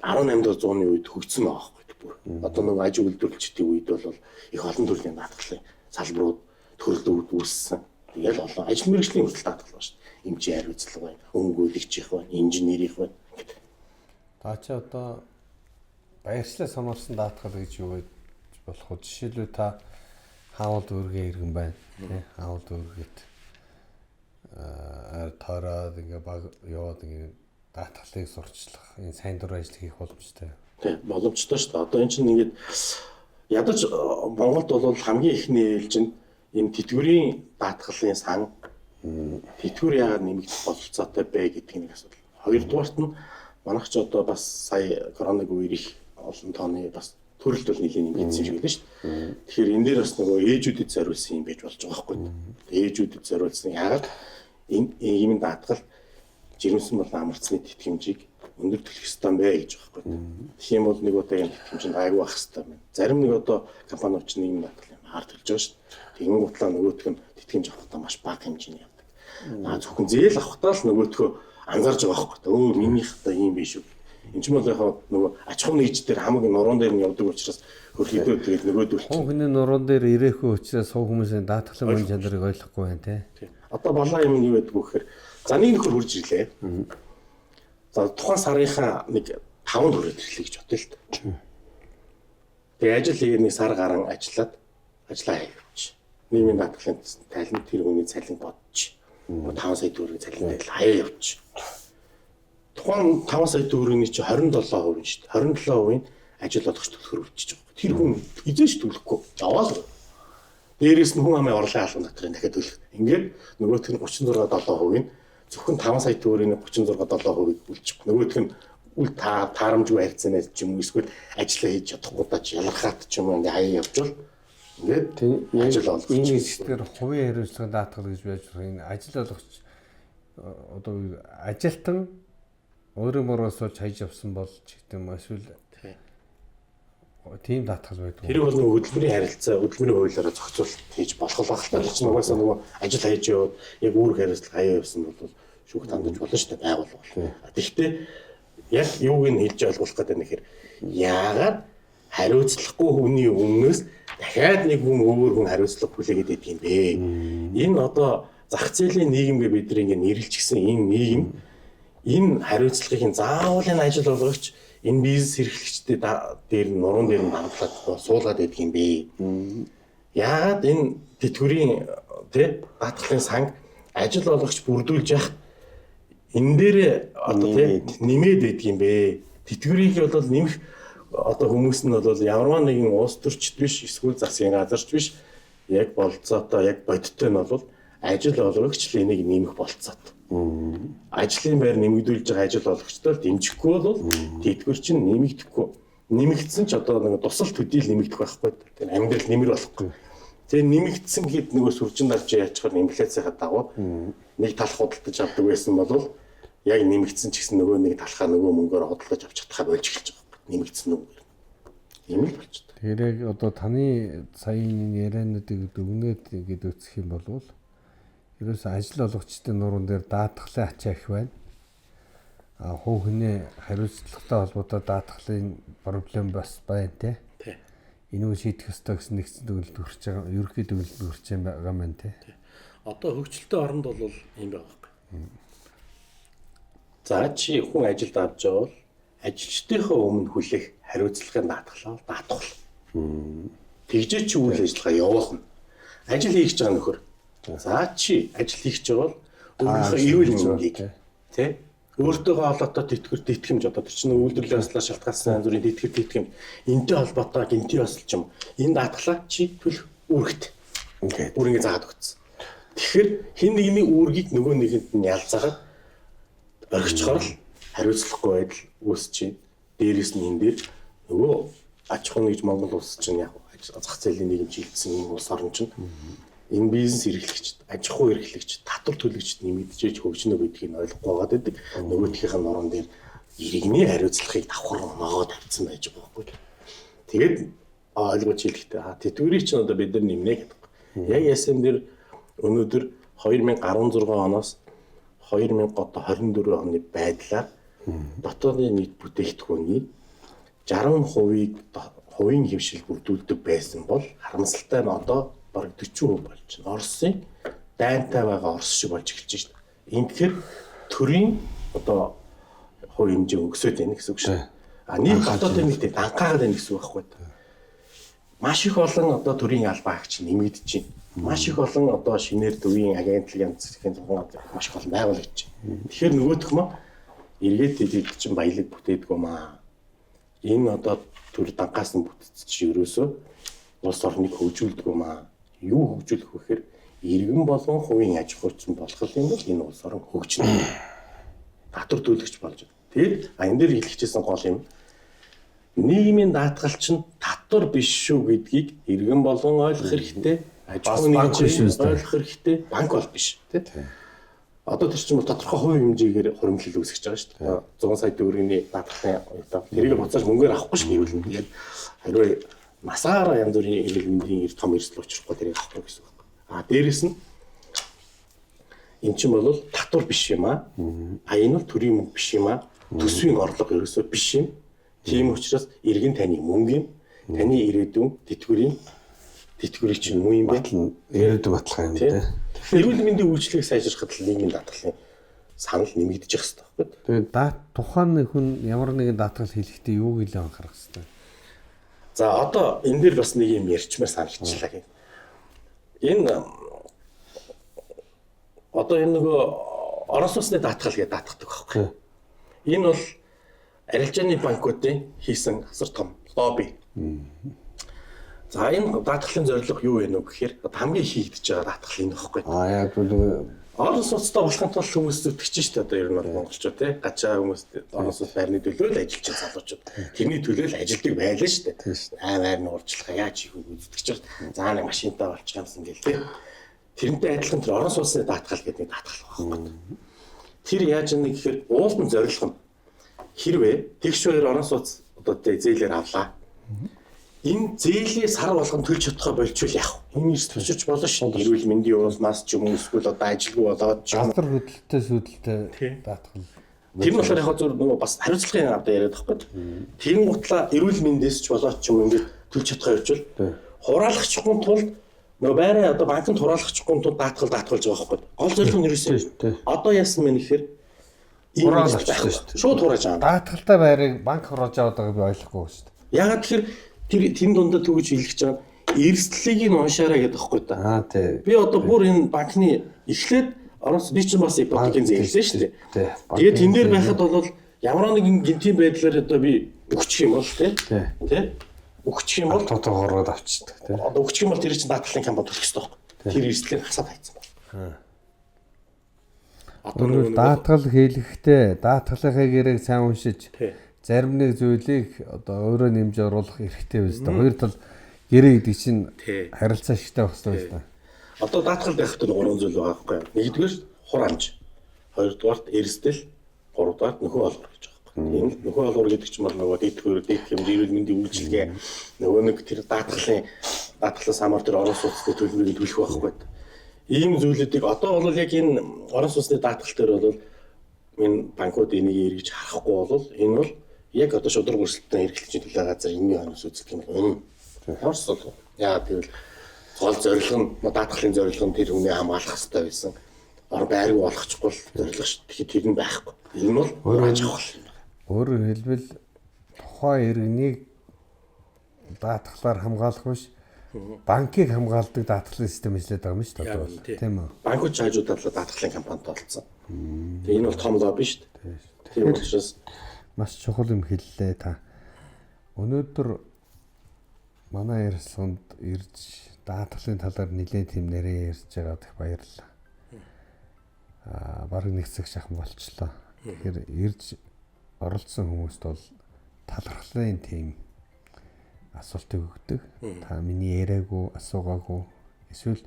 18-р зууны үед хөгжсөн байгаа байхгүй бүр. Одоо нэг аж үйлдвэрлэгчдийн үед бол их олон төрлийн даатгалын салбарууд төрөлд үүссэн. Тэгэл олон ажил мэргэжлийн хүртэл даатгал байна шүү дээ. Эмчийн хариуцлага байна, хөнгөлөгчийнх байна, инженерийнх байна гэдэг.
Та чи одоо баярчлалаас хамаарсан даатгал гэж юу гэж болох вэ? Жишээлбэл та хаавал дүүргээ иргэн байна. Тэ хаавал дүүргээд тараад ингээ баг яваад ингээ даатгалыг сурчлах энэ сайн дур ажил хийх боломжтой.
Тэ боломжтой шүү дээ. Одоо эн чинь ингээд ядаж Монголд бол хамгийн ихний ээлж нь энэ тэтгэврийн даатгалын сан тэтгэвэр яагаад нэмэгдэх бололцоотой бэ гэдэг нэг асуудал. Хоёрдугаарт нь манайх ч одоо бас сая коронавиг үеэр их олон тооны бас төрөлт бол нэлийн нэмэгдсэн шиг байлаа шүү дээ. Тэгэхээр энэ дээр бас нөгөө ээжүүдэд зориулсан юм байж болж байгаа байхгүй. Ээжүүдэд зориулсан яагаад ийм даатгал жирэмсэн болон амарцны тэтгэмжийг өндөр төлөх ёстой юм бэ гэж байгаа байхгүй. Тийм бол нэг удаагийн тэтгэмжинд айгүй ах ёстой байна. Зарим нэг одоо компаниуд ч нийгэм даатгал юм хаар төлж байгаа шүү дээ. Тэгэн гутлаа нөгөөх нь тэтгэмж авахдаа маш бага хэмжээний явдаг. Зөвхөн зээл авахдаа л нөгөөдхөө анзаарж байгаа байхгүй. Өө минийх та ийм биш үү. Энд ч бол яг нөгөө аж ахуйн нэгж дээр хамгийн нуруунд дээр нь явдаг учраас хөрхийдөө тэгээд нөгөөдөл.
Хүний нуруунд дээр ирээхөө учраас суу хүмүүсийн даатгалын мөн чанарыг ойлгохгүй байна те.
Одоо балаа юм юу гэдэг вэ гэхээр за нэг нөхөр хурж ирлээ. За тухайн сарынхаа нэг 5 төгрөг ирлээ гэж бодъё л дээ. Тэгээд ажил хийгээд нэг сар гарan ажиллаад ажиллаа хийвч. Нийгмийн даатгалын тайлан тэр хүний цалин бодчих. 5 сая төгрөгийн цалин тайл хаяа явчих. Тухайн 5 сая төгрөгийн чи 27% шүү дээ. 27% нь ажил олгогч төлөхөр үлчиж байгаа. Тэр хүн эзэн ш төлөхгүй. Жаваал. Дээрээс нь хүн амын орлогын албан дотрын дахиад төлөх. Ингээд нөгөөх нь 36.7% нь зөвхөн 5 сая төгрөгийн 36.7%-ийг үлчих. Нөгөөх нь үл таарамжгүй харьцаанаас ч юм уу эсвэл ажиллаа хийж чадахгүй даа ч ялгархаад ч юм уу ингээ хаяа явжвал ингээд ажил олгогч.
Энэ хэсгээр хувийн хариуцлагын даатгал гэж байж байгаа. Энэ ажил олгогч одоо ажилтан өөрөө мороос олж хайж авсан бол ч гэдэг юм эсвэл тийм даатгал байдаг.
Тэр бол нөгөө хөдөлмөрийн харилцаа, хөдөлмөрийн хуулиараа зохицуулалт хийж болох байх тал чинь угаасаа нөгөө ажил хийж яваад яг үүрэг хариуцлага хаяа явсан бол шүүх тандаж болно шүү дээ байгууллага. Тэгэхдээ яг юуг нь хэлж ойлгох гэдэг нь нэхэр яагаад хариуцлахгүй хүний өмнөөс дахиад нэг хүн өөр хүн хариуцлага хүлээгээд идэг юм бэ? Энэ одоо зах зээлийн нийгэмгээ бид нэг нэрлж гисэн энэ нийгэм энэ хариуцлагын заавал энэ ажил олгогч энэ бизнес эрхлэгчдийн дээр нуруунд дээр хандлаад суулгаад байдаг юм бэ? Яагаад энэ тэтгэврийн даатгалын санг ажил олгогч бүрдүүлж яхад энэ дээр одоо нэмээд байдаг юм бэ? Тэтгэврийг бол нэмэх одоо хүмүүс нь бол ямарваа нэгэн улс төрчд биш эсвэл засгийн газарч биш яг болцоотой яг бодиттой нь бол ажил олгогч л энийг нэмэх болцоотой. Ажлын байр нэмэгдүүлж байгаа ажил олгогчдод дэмжихгүй бол тэтгэвэр чинь нэмэгдэхгүй. Нэмэгдсэн ч одоо нэг тусал төдийл нэмэгдэх байхгүй. Тэр амьдрал нэмэр болохгүй. Тэгээ нэмэгдсэн хэд нөгөө сүржин дарж яачихаар инфляцийнхаа дагуу нэг талх худалдаж авдаг байсан бол яг нэмэгдсэн ч гэсэн нөгөө нэг талхаа нөгөө мөнгөөр худалдаж авч чадхаа болж эхэлж байгаа. Нэмэгдсэн үг. Ийм л болчихсон.
Тэгэхээр яг одоо таны саяын яриануудыг дүгнээд ингэж үзэх юм бол ерөөсөө ажил олгогчдын нуруунд дээр даатгалын ачаа их байна. Хуу хөнөө хариуцлагатай холбоотой даатгалын проблем бас байна те. Энийг шийдэх ёстой гэсэн нэгэн төгөлд хүрч байгаа. Ерөнхий төгөлд хүрч байгаа юм те.
Одоо хөгжилтэй оронд бол юм байгаа байхгүй. За чи хүн ажилд авч байгаа бол ажилчдынхаа өмнө хүлээх хариуцлагын даатгалаа даатгал. Тэгжээ чи үйл ажиллагаа явуулна. Ажил хийж байгаа нөхөр За чи ажил хийх гэж байгаа бол өөрийнхөө эрүүл мэндийг тий өөртөөгөө холбоотой тэтгэмж одоо тэр чинь үйлдвэрлэлийн ёслоор шалтгаалсан янз бүрийн тэтгэмж энтэй холбоотой гинти ёсол ч юм энэ даатгалаа чи төлөх үүрэгт үүргээ заагаад өгсөн. Тэгэхээр хин нэгний үүргийг нөгөө нэгэнд нь ялцаагаад орхичхоор л хариуцлахгүй байдал үүсэж байна. Дээрээс нь энэ дээр нөгөө аж ахуйн нэгж Монгол улс чинь яг зах зээлийн нийгэм шилжсэн энэ улс орн чинь энэ бизнес эрхлэгчд, аж ахуй эрхлэгчд, татвар төлөгчд нэмэгдэж хөгжнө гэдгийг ойлгохгүй байгаад байдаг. Нөгөөхийнх нь нуруунд дээр иргэний хариуцлагыг давхар ногоод тавьсан байж байгаа байхгүй. Тэгээд ойлгож хэлэхдээ тэтгэврийг чинь одоо бид нар нэмнэ гэдэг. Яг яасан дээр өнөөдөр 2016 оноос 2024 оны байдлаар дотоодын нийт бүтээгдэхүүний 60%-ийг хувийн хэмшил бүрдүүлдэг байсан бол харамсалтай нь одоо бараг 40% болж байна. Оросын дайнтай байгаа Орос шиг болж эхэлж байна. Энэ тэгэхээр төрийн одоо хувь хэмжээ өгсөд байна гэсэн үг шүү. Нийт дотоодын нийтэд анхаагаад байна гэсэн үг байхгүй. Маш их олон одоо төрийн албан хаагч нэмэгдэж байна. Маш их олон одоо шинээр төвийн агентлаг янз бүрийн маш их олон байгуулагдаж байна. Тэгэхээр нөгөөх нь эргээд тэд чинь баялаг бүтээдгөө маа. Энэ одоо төр дангаас нь бүтцэж ерөөсөө улс орныг хөгжүүлдэг юм аа. Юу хөгжүүлэх вэ гэхээр иргэн болон хувийн аж ахуйч болгох юм бол энэ улс орн хөгжинэ. Татвар төлөгч болж байна. Тэгээд энэ дээр хэлчихсэн гол юм. Нийгмийн даатгал чинь татвар биш шүү гэдгийг иргэн болон ойлгох хэрэгтэй. Аж ахуйн нэгж ойлгох хэрэгтэй. Банк бол биш, тий. Одоо тэр чинь тодорхой хувийн хэмжээгээр хуримтлал үүсгэж байгаа шүү дээ. 100 сая төгрөгийн даатгалын одоо тэрийг буцааж мөнгөөр авахгүй шүү гэвэл тэгээд хариу масаараа янз бүрийн эрүүл мэндийн том эрсдэл учрахгүй тэрийг авахгүй гэсэн үг. Дээрэс нь эн чинь бол татвар биш юм аа. Энэ бол төрийн мөнгө биш юм аа. Төсвийн орлого ерөөсөө биш юм. Тийм учраас иргэн таны мөнгө юм. Таны ирээдүйн тэтгэврийг чинь муу юм байна.
Ирээдүйн баталгаа юм тий.
Эрүүл мэндийн үйлчлэгийг сайжруулахад нийгмийн даатгалын санал нэмэгдэж явах хэрэгтэй.
Тэгээд тухайн хүн ямар нэгэн даатгал хийхдээ юу гэлээ анхаарах хэрэгтэй.
За одоо энэ дээр бас нэг юм ярьчмаар санагчлаа гэх. Энэ одоо энэ нөгөө Орос улсны даатгал гэдэг даатгадаг байхгүй. Энэ бол арилжааны банкуудын хийсэн асар том лобби. За энэ даатгалын зорилго юу вэ нөх гэхээр хамгийн хийгдэж байгаа даатгал энэ байхгүй.
Яг бол
Орос улстай болохын тулд хүмүүс зүтгэж шүү дээ. Одоо ер нь бол монголчууд тий гачаа хүмүүс Орос улс байрны төлөө л ажиллаж байгаа залуучууд. Тэрний төлөө л ажилдаг байлаа шүү дээ. Байр нь уурчлах яаж хийх вэ зүтгэж байгаа. За нэг машинтаа болчих юмсан гэл тий. Тэрнтэй адилхан тэр Орос улсны даатгал гэдэг нэг даатгал байхгүй. Тэр яаж нэг гэхээр уулын зорилго нь хэрвээ тэгш хоёр Орос улс одоо зээлээр авлаа. Энэ зээлээ сар болгон төлж чадхаа болчвол яах вэ? Энэ эрс төсөж болно шүү. Эрүүл мэндийн улмаас ч юм уу эсвэл одоо ажилгүй болоод ч юм.
Алтар хөдөлтөй сүдэлтэй даатгал.
Тэр нь болохоор яг зөв нөгөө бас хариуцлагын авда яриад байхгүй. Тэр гутлаа эрүүл мэндээс ч болоод ч юм ингээд төлж чадхаа явуул. Хураалагчгүй тулд нөгөө байраа одоо банкнд хураалагчгүй тулд даатгалж байгаа байхгүй. Гол зорилго нь ерөөсөө одоо яасан мэн гэхээр
хураалагч шүү.
Шууд хурааж байгаа.
Даатгалтай байрыг банк хурааж аваад байгааг би ойлгохгүй шүү дээ.
Ягаад тэгэхээр тэр дундаа төгөж хэлэх гэж байгаа эрсдлийг нь уншаарай гэдэг байхгүй та.
Тий.
Би одоо бүр энэ банкны эхлээд Орос би ч бас ипотекийн зээлсэн шүү дээ. Тэгээд тэн дээр байхад бол ямар нэгэн гинтийн байдлаар одоо би өгчих юм бол тий. Өгчих юм бол
тотоо хороод авчдаг тий.
Одоо өгчих юм бол тэр чинь даатгалын кампани төлөх хэрэгтэй байхгүй. Тэр эрсдлийг хасаад хайцсан байна.
Одоо даатгал хийлэхдээ даатгалынхаа гэрээг сайн уншиж зарим нэг зүйлийг одоо өөрөө нэмж оруулах эрхтэй биз дээ. Хоёр тал гэрээ гэдэг чинь харилцаа шигтэй байх хэрэгтэй биз дээ.
Одоо даатгал байхад нь гурван зүйл байгаа байхгүй. Нэгдүгээр хурамж, хоёрдугаарт эрсдэл, гуравдугаарт нөхөө олбор гэж байгаа байхгүй. Энэ нөхөө олбор гэдэг чинь бол нөгөө дэтгэвэр, хэмжээ, эрүүл мэндийн үйлчилгээ нөгөө нэг тэр даатгалаас хамаар тэр Орос улсны төлбөрийг төлөх байхгүй. Ийм зүйлүүдийг одоо бол яг энэ Орос улсны даатгал дээр бол энэ банкуд энийг эргэж харахгүй бол энэ бол яг одоо шудраг өрсөлдөөн хэрэглэгчийн төлөө газар энэний хонос үзэх юм бол Орос бол яа гэвэл гол зорилго нь даатгалын зорилго нь тэр хүнээ хамгаалах хэрэгтэй байсан. Байрыг болгочихгүй зорилго шүү. Тэгэхээр тэр нь байхгүй. Энэ бол аж ахуй юм.
Өөрөөр хэлбэл тухайн иргэнийг даатгалаар хамгаалах биш банкыг хамгаалдаг даатгалын систем хэлээд байгаа юм шүү
Яг
дээ.
үнэ, тий.
Тийм үү?
Банкуд хажуудаад л даатгалын компанид олцсон. Тэгээ энэ бол том лобби шүү дээ. Тийм учраас
Маш чухал юм хэллээ та. Өнөөдөр манай ярилцлаганд ирж даатгалын талаар нэлээд тийм нэрээ ярьж байгаад их баярлалаа. Бараг нэг цаг шахам болчлоо. Тэгэхээр ирж оролцсон хүмүүст бол талархлын тийм асуултыг өгдөг. Та миний яриаггүй, асуугаагүй эсвэл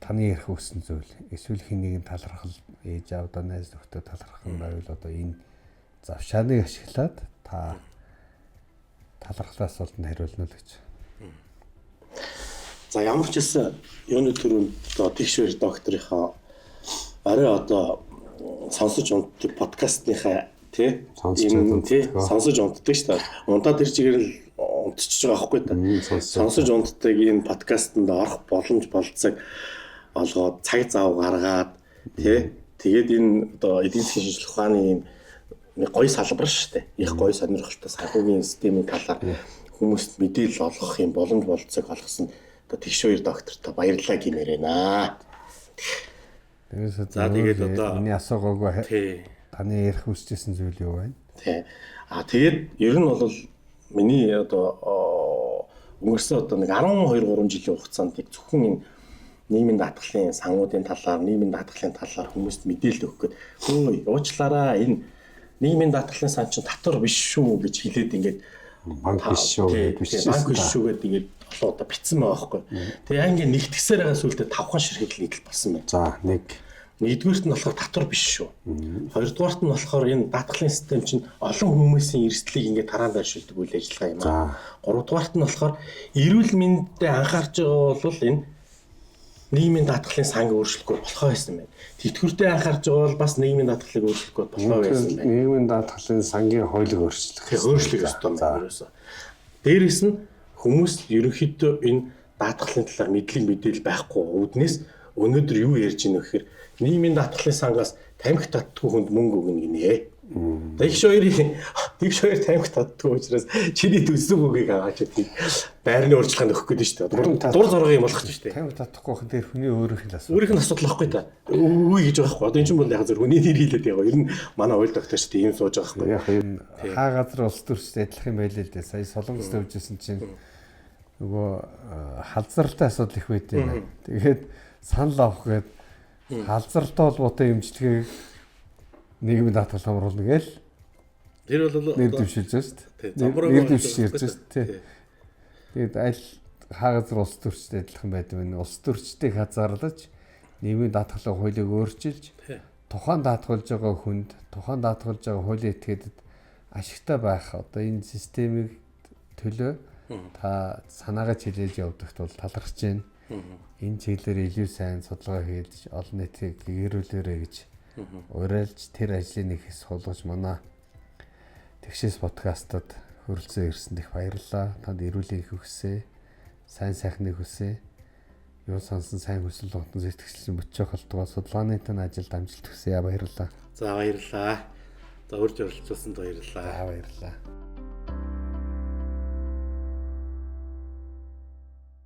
таны ярих хүссэн зүйл эсвэл хэнийг нь талархал ээж аавдаа найз нөхдөд талархах байвал одоо энэ завшааныг ашиглаад та талархлын асуултанд хариулна л гэж.
за ямар ч гэсэн юуны төрөнд одоо тэгшвэр докторийнхаа арай одоо сонсож унтдаг подкастныхаа тий сонсож унтдаг шүү дээ. Унтаад ир чигээр л унтчихж байгаа байхгүй та. Сонсож унтдаг энэ подкастт орох боломж болцог олгоод цаг зав гаргаад тий тэгээд энэ одоо эдийн засгийн шинжилгээ ухааны нэг гоё салбар шүү дээ. Их гоё сонирхолтой санхүүгийн системийн талаар хүмүүст мэдээлэл олгох юм боломж болцог олгосон одоо тэгшвэр доктортой баярлалаа гэмээр байна.
За тэгээд одоо миний асуугаагүй
тий
таны ярих хүсчихсэн зүйл юу вэ?
тий. Тэгээд ер нь бол миний одоо өнгөрсөн одоо нэг 12-3 жилийн хугацаанд зөвхөн энэ нийгмийн даатгалын сангуудын талаар, нийгмийн даатгалын талаар хүмүүст мэдээлэл өгөх гээд хөөе уучлаарай энэ нийгмийн даатгалын сан чинь татвар биш шүү гэж хэлээд ингээд
банк биш шүү гэж
банк биш шүү гэдэг ингээд олон удаа битсэн байгаа байхгүй. Тэгээ яа ингээд нэгтгэсээр байгаа сүлдээ 5хан ширхэг нийтл болсон байна.
За
Нэгдүгээрт нь болохоор татвар биш шүү. Хоёрдугаарт нь болохоор энэ даатгалын систем чинь олон хүмүүсийн эрсдлийг ингээд тараан байршуулдаг үйл ажиллагаа юм аа. Гуравдугаарт нь болохоор эрүүл мэндэд анхаарч байгаа бол энэ нийгмийн даатгалын санг өөрчлөхгүй болохоо байсан байна. Тэтгэвртээ анхаарч байгаа бол бас нийгмийн даатгалыг өөрчлөхгүй болохоо байсан байна.
нийгмийн даатгалын сангийн хуулийг өөрчлөх
ёстой юм ерөөсөө. Дээрээс нь хүмүүс ерөнхийдөө энэ даатгалын талаар мэдээлэл байхгүй үүднээс өнөөдөр юу ярьж байна вэ гэхээр нийгмийн даатгалын сангаас тамхи татдаггүй хүнд мөнгө өгнө гинэ. Тэгш хоёр тамхи татдаггүй учраас чиний төсөв үгийг аваач тийм байрны урьдчилгаанд өгөх гэдэг шүү дээ. Дур зоргоо юм болох шүү дээ.
Тамхи татахгүй хин дээр хүний өөрийнх нь асуудал.
Өөрийнх нь асуудал байхгүй та. Үгүй гэж байгаа байхгүй. Одоо энэ ч бол яг зөв хүний нэр хэлээд байгаа. Ер нь манай ойл доктор шүү дээ ийм сууж байгаа байхгүй.
Яг энэ хаа газар улс төрчтэй адилах юм байл л дээ. Сая Солонгост явжсэн чинь нөгөө халзралтай асуудал их байт юм. Тэгээд санал авах гээд халзралтай холбоотой эмчилгээг нийгмийн даатгал хамруулна гээл.
Тэр бол
нэр дэвшилж байна шүү дээ. Нэр дэвшиж ярьж байна шүү дээ. Тэгээд аль хаа газар улс төрчтэй адилхан байдаг вэ? Улс төрчдийг хязгаарлаж нийгмийн даатгалын хуулийг өөрчилж тухайн даатгалж байгаа хүнд тухайн даатгалж байгаа хуулийн этгээдэд ашигтай байх одоо энэ системийг төлөө та санаагаа чилээж явдагт бол талархаж байна. Энэ чиглэлээр илүү сайн судалгаа хийж олон нийтийг гэрүүлээрэй гэж уриалж тэр ажлыг нэг хэсэг болгож манай тэгшээс подкастад хөрөлцөн ирсэнд их баярлалаа. Танд эрүүлэng хүсье. Сайн сайхныг хүсье. Юу сонсон сайн хүсэл тогтсон сэтгэлсэн бүтчих холтгоо судалгааны тань ажилд амжилт хүсье. Баярлалаа.
За баярлалаа. За урьж оролцуулсанд баярлалаа.
Баярлалаа.